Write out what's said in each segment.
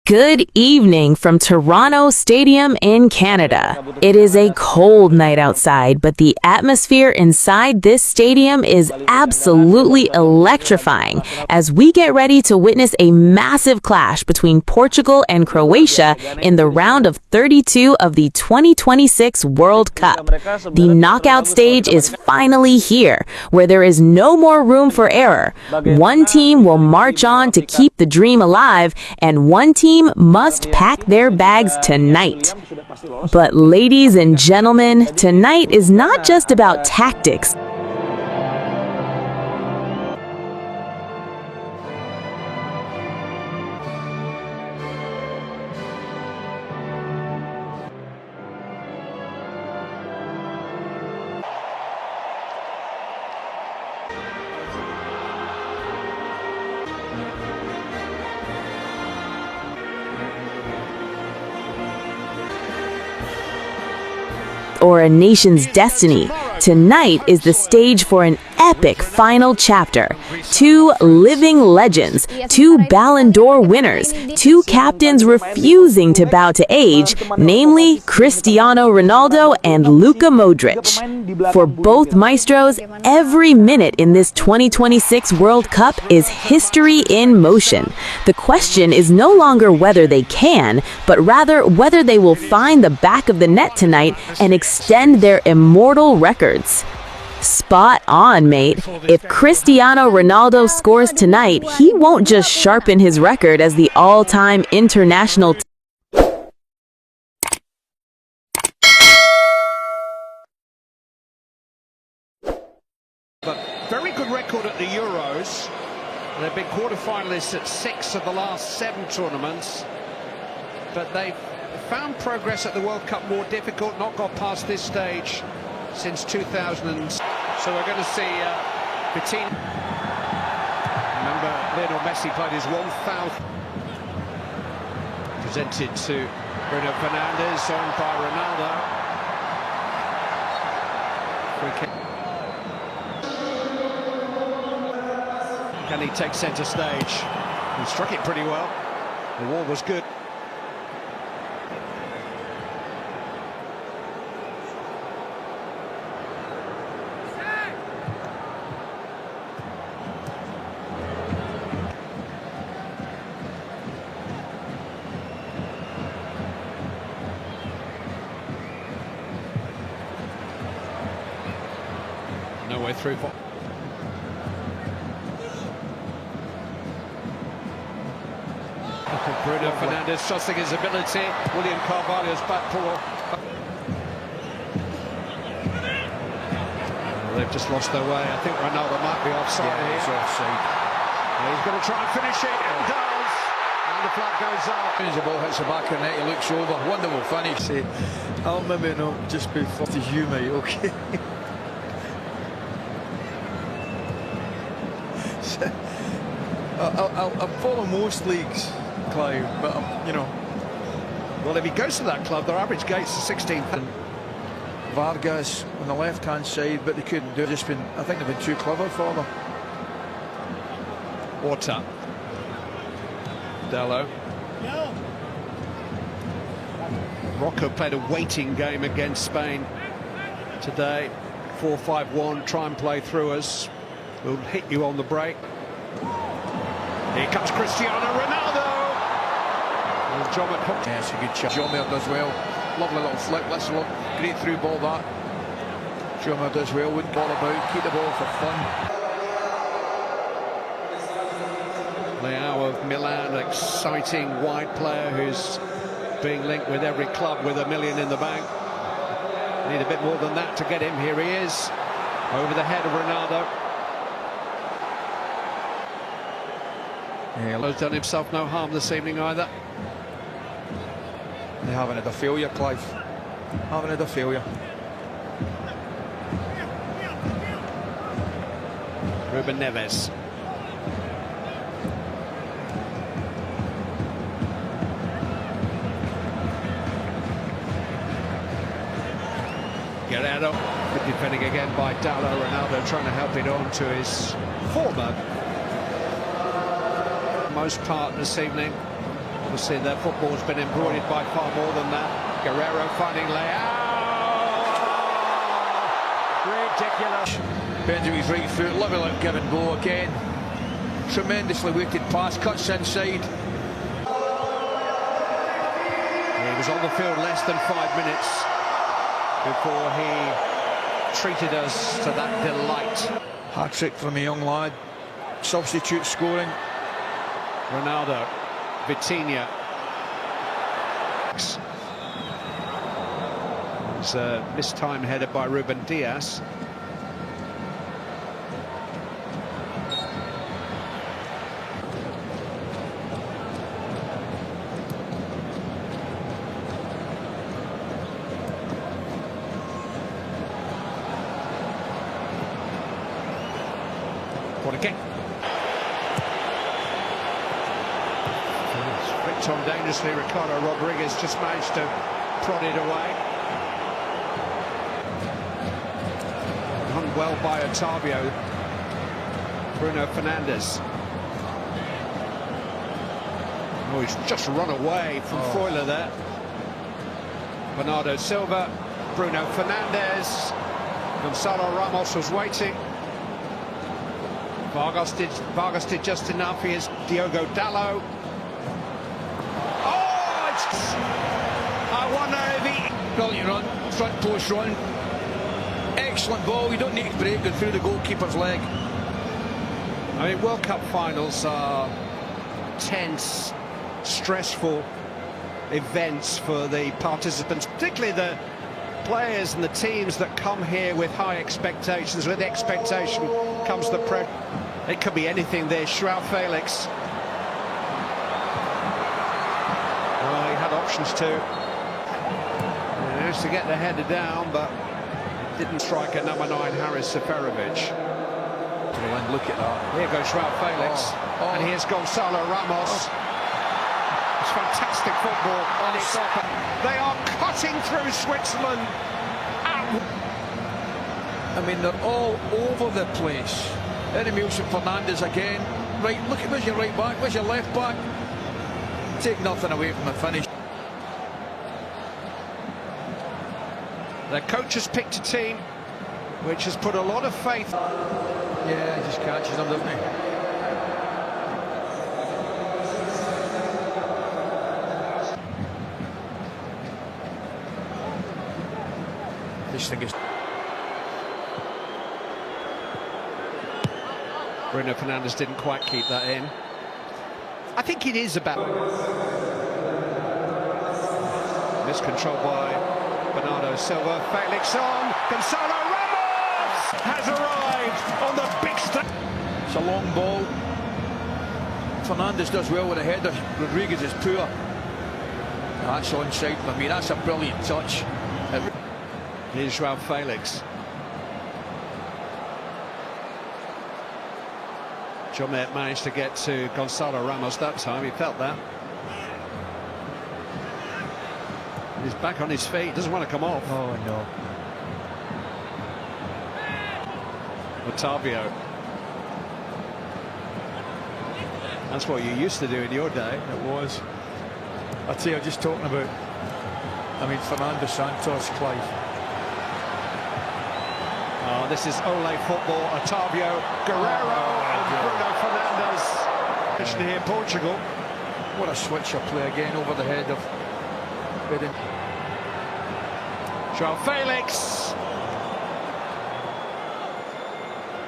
Good evening from Toronto Stadium in Canada. It is a cold night outside, but the atmosphere inside this stadium is absolutely electrifying as we get ready to witness a massive clash between Portugal and Croatia in the round of 32 of the 2026 World Cup. The knockout stage is finally here, where there is no more room for error. One team will march on to keep the dream alive, and one team must pack their bags tonight. But ladies and gentlemen, tonight is not just about tactics. Or a nation's destiny. Tonight is the stage for an epic final chapter. Two living legends, two Ballon d'Or winners, two captains refusing to bow to age, namely Cristiano Ronaldo and Luka Modric. For both maestros, every minute in this 2026 World Cup is history in motion. The question is no longer whether they can, but rather whether they will find the back of the net tonight and extend their immortal records. Spot on, mate. If Cristiano Ronaldo scores tonight, he won't just sharpen his record as the all-time international But very good record at the Euros. They've been quarter-finalists at 6 of the last 7 tournaments. But they've found progress at the World Cup more difficult, not got past this stage since 2000. So we're going to see Berita. Remember, Lionel Messi played his 1,000th. Presented to Bruno Fernandes, on by Ronaldo. Can he take centre stage? He struck it pretty well. The wall was good. No way through. Bruno Fernandes trusting his ability. William Carvalho's back pull. They've just lost their way. I think Ronaldo might be offside here. He's offside. He's going to try and finish it, and does. And the flag goes up. As the ball hits the back of the net, he looks over. Wonderful finish. I'll maybe not just be 40 you, mate, okay? I'll follow most leagues, Clive, but you know. Well, if he goes to that club, their average gates are 16th. Vargas on the left-hand side, but they couldn't do it. I think they've been too clever for them. Orta. Dello. No. Rocco played a waiting game against Spain today. 4-5-1, try and play through us. We'll hit you on the break. Here comes Cristiano Ronaldo. And John McHook. Yeah, it's a good shot. Jomer does well. Lovely little flick. Let's look. Great through ball that. Jomer does well. Wouldn't ball about. Keep the ball for fun. Leao of Milan, exciting wide player who's being linked with every club with $1 million in the bank. Need a bit more than that to get him. Here he is. Over the head of Ronaldo. Yeah, has done himself no harm this evening either. They haven't had a failure, Clive. Haven't had a failure. Ruben Neves. Guerrero. Good defending again by Dallo. Ronaldo trying to help it on to his former most part this evening. Obviously, their football's been embroidered by far more than that. Guerrero finding Leao. Ridiculous. Benjamin's right foot, level out, give and go again. Tremendously weighted pass, cuts inside. He was on the field less than 5 minutes before he treated us to that delight. Hat-trick from a young lad. Substitute scoring. Ronaldo, Vitinha. It's a mistimed header by Ruben Diaz. What a kick. Flicked on dangerously. Ricardo Rodriguez just managed to prod it away. Hung well by Otavio. Bruno Fernandes. Oh, he's just run away from Freuler there. Bernardo Silva, Bruno Fernandes. Gonzalo Ramos was waiting. Vargas did just enough. Here's Diogo Dalot. Oh, I wonder if he... Brilliant run, front post run. Excellent ball, you don't need to break it through the goalkeeper's leg. I mean, World Cup finals are tense, stressful events for the participants, particularly the players and the teams that come here with high expectations. With expectation comes the pressure. It could be anything there. João Felix. Well, he had options too. He managed to get the header down, but didn't strike at number 9, Haris Seferovic. Look at that. Here goes João Felix. And here's Gonzalo Ramos. It's fantastic football. And it's they are cutting through Switzerland. I mean, they're all over the place. Emilson Fernandes again. Right, look at where's your right back, where's your left back? Take nothing away from the finish. Their coach has picked a team which has put a lot of faith. Yeah, he just catches them, doesn't he? This thing is... Bruno Fernandes didn't quite keep that in. I think it is about... Miscontrolled by Bernardo Silva. Felix on. Gonzalo Ramos has arrived on the big stage. It's a long ball. Fernandes does well with a header. Rodriguez is poor. That's onside for me. That's a brilliant touch. Here's João Felix. Jomet managed to get to Gonzalo Ramos that time. He felt that. He's back on his feet. Doesn't want to come off. Oh, no. Otavio. That's what you used to do in your day. It was. I tell you, just talking about, I mean, Fernando Santos, Clive. Oh, this is Ole football. Otavio, Guerrero, and Bruno Fernandes. Here, Portugal. What a switcher play again over the head of Bidden. João Felix.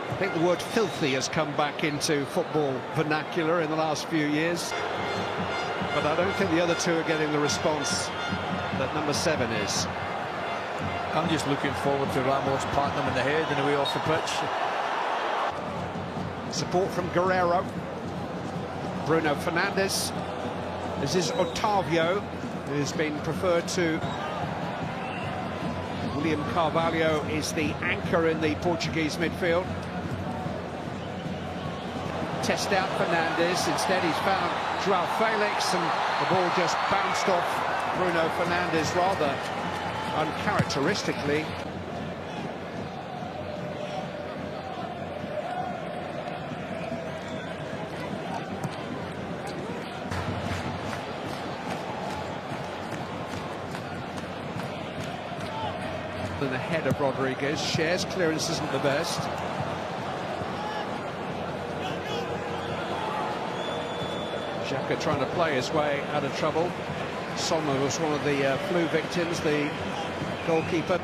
I think the word filthy has come back into football vernacular in the last few years. But I don't think the other two are getting the response that number 7 is. I'm just looking forward to Ramos patting them in the head and away off the pitch. Support from Guerrero. Bruno Fernandes. This is Otavio, who's been preferred to. William Carvalho is the anchor in the Portuguese midfield. Test out Fernandes. Instead, he's found João Felix, and the ball just bounced off Bruno Fernandes rather uncharacteristically. than ahead of Rodriguez. Shares clearance isn't the best. Xhaka trying to play his way out of trouble. Sommer was one of the flu victims, the goalkeeper.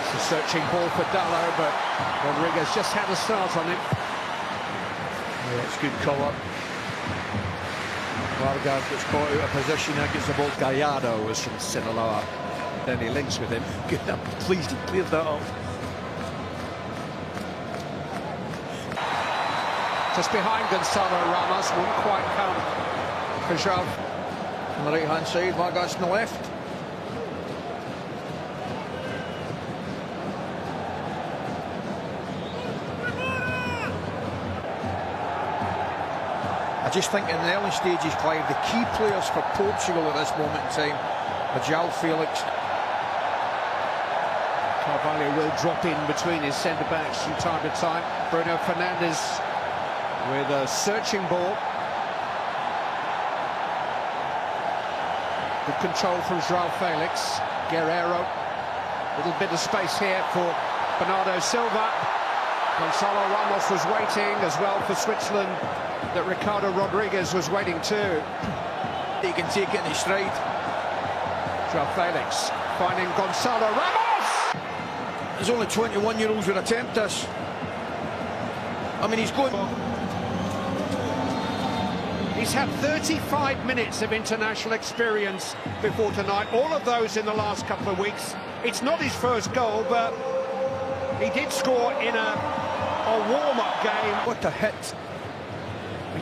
It's a searching ball for Dallo, but Rodriguez just had a start on him. Yeah, it's good call-up. Vargas gets caught out of position, and gets the ball. Gallardo was from Sinaloa. Then he links with him. Good, I'm pleased he cleared that off. Just behind Gonzalo Ramos, wouldn't quite come for João. On the right-hand side, Vargas on the left. I just think in the early stages, Clive, the key players for Portugal at this moment in time are João Felix. Carvalho will drop in between his centre-backs from time to time. Bruno Fernandes with a searching ball. Good control from João Felix. Guerreiro. Little bit of space here for Bernardo Silva. Gonzalo Ramos was waiting as well for Switzerland. That Ricardo Rodriguez was waiting too. He can take it in his stride. João Felix finding Gonzalo Ramos! There's only 21-year-olds who attempt this. I mean, he's going... He's had 35 minutes of international experience before tonight, all of those in the last couple of weeks. It's not his first goal, but he did score in a warm-up game. What a hit.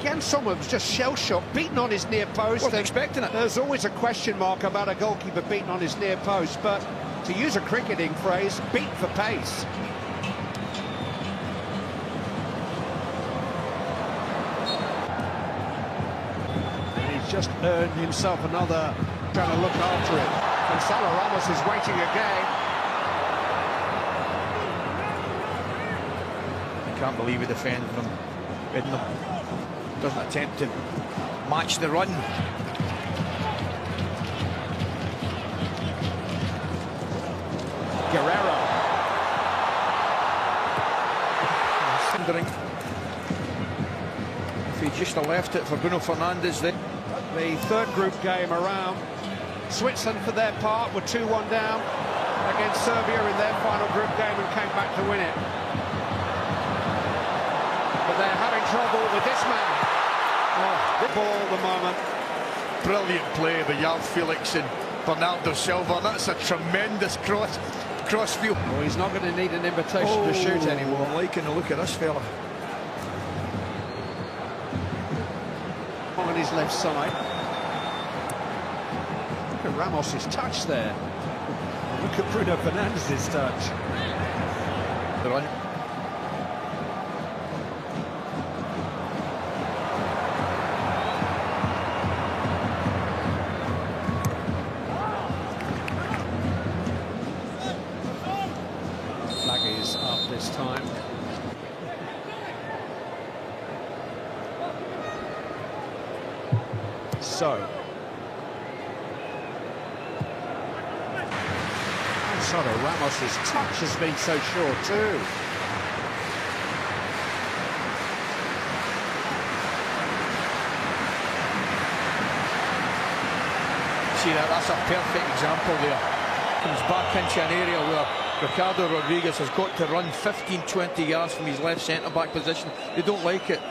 Jan Sommer was just shell-shocked, beaten on his near post. Wasn't expecting it. There's always a question mark about a goalkeeper beaten on his near post, but to use a cricketing phrase, beat for pace. Just earned himself another, trying to look after it. Gonzalo Ramos is waiting again. I can't believe he defended him. Doesn't attempt to match the run. Guerreiro. Wondering if he just left it for Bruno Fernandes then. The third group game around. Switzerland, for their part, were 2-1 down against Serbia in their final group game and came back to win it. But they're having trouble with this man. Oh, the ball at the moment. Brilliant play by João Felix and Bernardo Silva. That's a tremendous crossfield. Well, he's not going to need an invitation to shoot anymore. I'm liking the look of this fella. On his left side. Look at Ramos's touch there. Look at Bruno Fernandes' touch. The run. Flag is up this time. So, Gonzalo Ramos' touch has been so sure too. See that's a perfect example there. Comes back into an area where Ricardo Rodriguez has got to run 15-20 yards from his left centre-back position. They don't like it.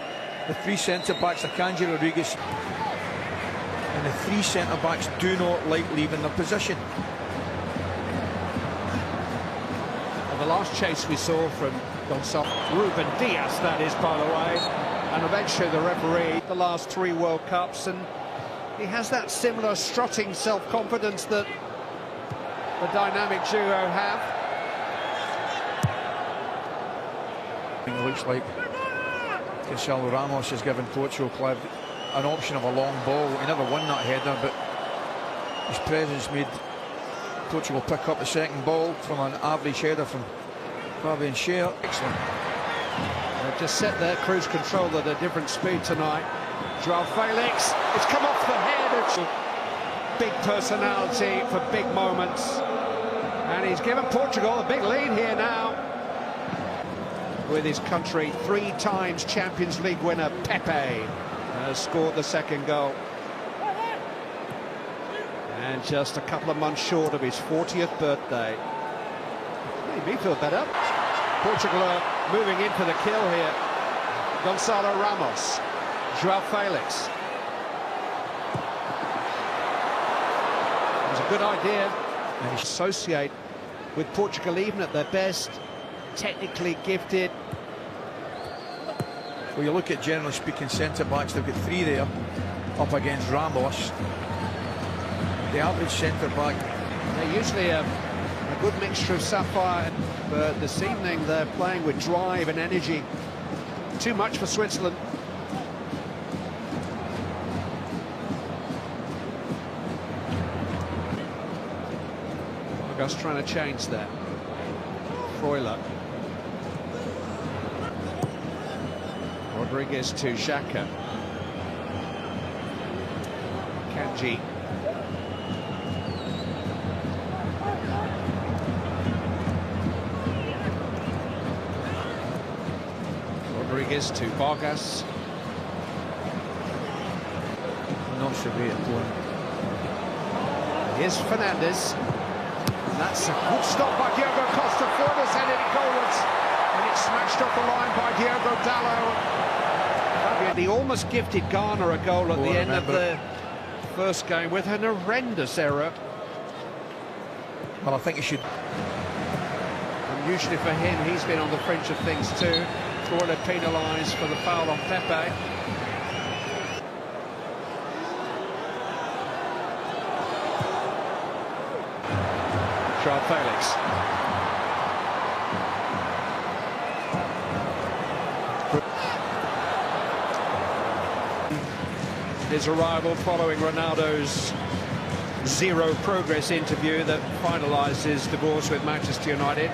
The three centre-backs, Akanji, Rodriguez, and the three centre-backs do not like leaving their position. And the last chase we saw from Gonzalo, Ruben Diaz, that is, by the way, and eventually the referee, the last 3 World Cups, and he has that similar strutting self-confidence that the dynamic duo have. It looks like Gonzalo Ramos has given Portugal Club an option of a long ball. He never won that header, but his presence made Portugal pick up the second ball from an average header from Fabian Schär. Excellent. They've just set their cruise control at a different speed tonight. João Felix, it's come off the head. It's big personality for big moments. And he's given Portugal a big lead here now. With his country, 3 times Champions League winner Pepe has scored the second goal. And just a couple of months short of his 40th birthday. Made me feel better. Portugal are moving in for the kill here. Gonzalo Ramos, João Felix. It was a good idea. And associate with Portugal even at their best. Technically gifted. Well, you look at, generally speaking, centre-backs, they've got 3 there up against Ramos. The average centre-back. They're usually a good mixture of sapphire, but this evening they're playing with drive and energy. Too much for Switzerland. Just trying to change that. Freuler. Rodriguez to Xhaka. Kanji. Rodriguez to Vargas. Not so great at going. Here's Fernandes. And that's a good stop by Diogo Costa. Flores headed it goalwards. And it's smashed off the line by Diogo Dalot. He almost gifted Ghana a goal at the end of the first game with an horrendous error. Well, I think he should. And usually for him, he's been on the fringe of things too. Florida penalised for the foul on Pepe. João Felix. His arrival following Ronaldo's zero progress interview that finalised his divorce with Manchester United.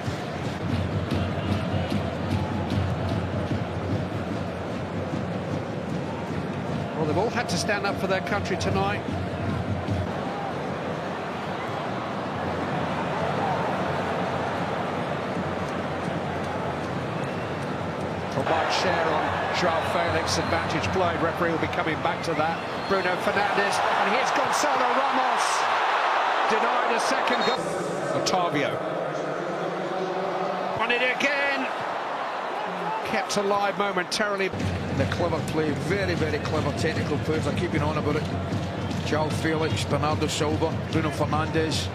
Well, they've all had to stand up for their country tonight. A wide share on João Felix, advantage played. Referee will be coming back to that. Bruno Fernandes, and here's Gonzalo Ramos. Denied a second goal. Otavio. Won it again. Kept alive momentarily. The clever play, very, very clever technical players are keeping on about it. João Felix, Bernardo Silva, Bruno Fernandes.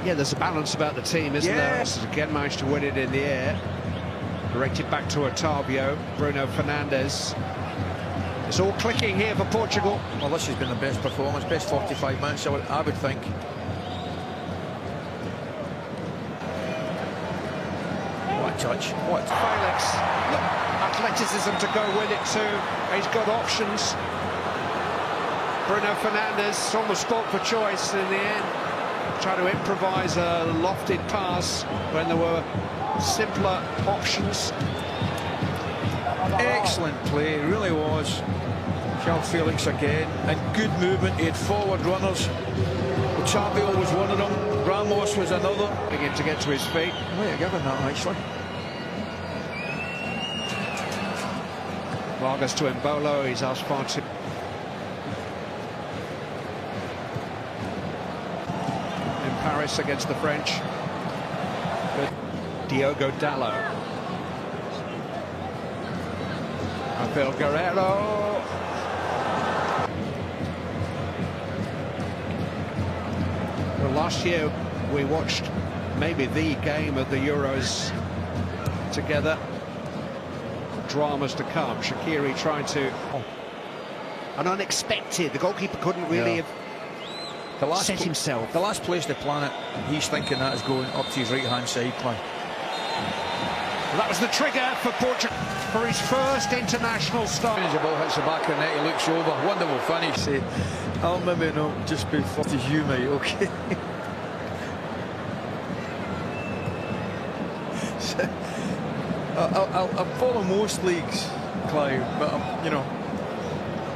Yeah, there's a balance about the team, isn't there? Again managed to win it in the air. Directed back to Otavio, Bruno Fernandes. It's all clicking here for Portugal. Well, this has been the best performance, best 45 minutes, I would think. What a touch. What? Felix. Look, athleticism to go with it too. He's got options. Bruno Fernandes almost spoke for choice in the end. Tried to improvise a lofted pass when there were simpler options. Excellent play, it really was. João Felix again, and good movement. He had forward runners. Otavio was one of them. Ramos was another. Begin to get to his feet. Way to give him that, actually. Vargas to Mbolo. He's asked far too. Paris against the French. But Diogo Dalot. Rafael Guerrero. Well, last year we watched maybe the game of the Euros together. Dramas to come. Shaqiri trying to... an unexpected. The goalkeeper couldn't really have set himself. The last place on the planet he's thinking that is going up to his right-hand side play. Well, that was the trigger for Portugal for his first international start. As the ball hits the back of the net, he looks over. Wonderful finish. Say, I'll maybe not just be 40 you, mate, okay? So, I'll follow most leagues, Clive, but you know.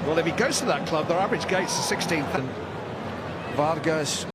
Well, if he goes to that club, their average gates are 16th. Vargas.